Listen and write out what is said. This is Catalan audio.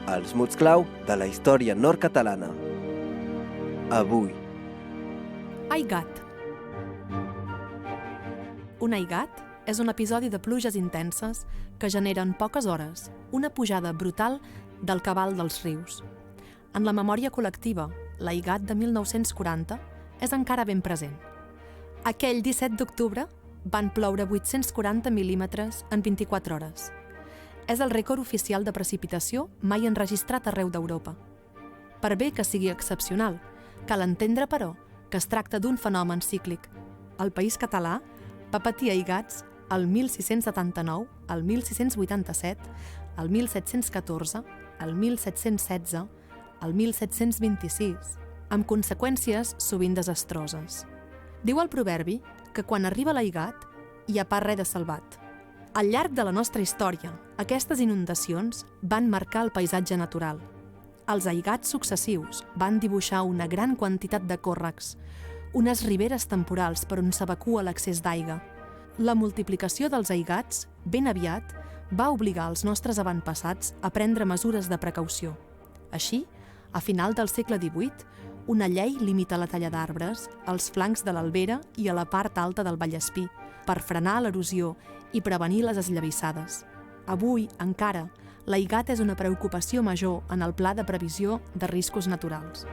Els mots clau de la història nord-catalana. Avui. Aigat. Un aigat és un episodi de pluges intenses que genera en poques hores una pujada brutal del cabal dels rius. En la memòria col·lectiva, l'aigat de 1940 és encara ben present. Aquell 17 d'octubre van ploure 840 mil·límetres en 24 hores. És el rècord oficial de precipitació mai enregistrat arreu d'Europa. Per bé que sigui excepcional, cal entendre, però, que es tracta d'un fenomen cíclic. El país català va patir aigats el 1679, el 1687, el 1714, el 1716, el 1726, amb conseqüències sovint desastroses. Diu el proverbi que quan arriba l'aigat hi ha pas res de salvat. Al llarg de la nostra història, aquestes inundacions van marcar el paisatge natural. Els aigats successius van dibuixar una gran quantitat de còrrecs, unes riberes temporals per on s'evacua l'excés d'aigua. La multiplicació dels aigats, ben aviat, va obligar els nostres avantpassats a prendre mesures de precaució. Així, a final del segle XVIII, una llei limita la talla d'arbres als flancs de l'Albera i a la part alta del Vallespí per frenar l'erosió i prevenir les esllavissades. Avui, encara, l'aigat és una preocupació major en el Pla de Previsió de Riscos Naturals.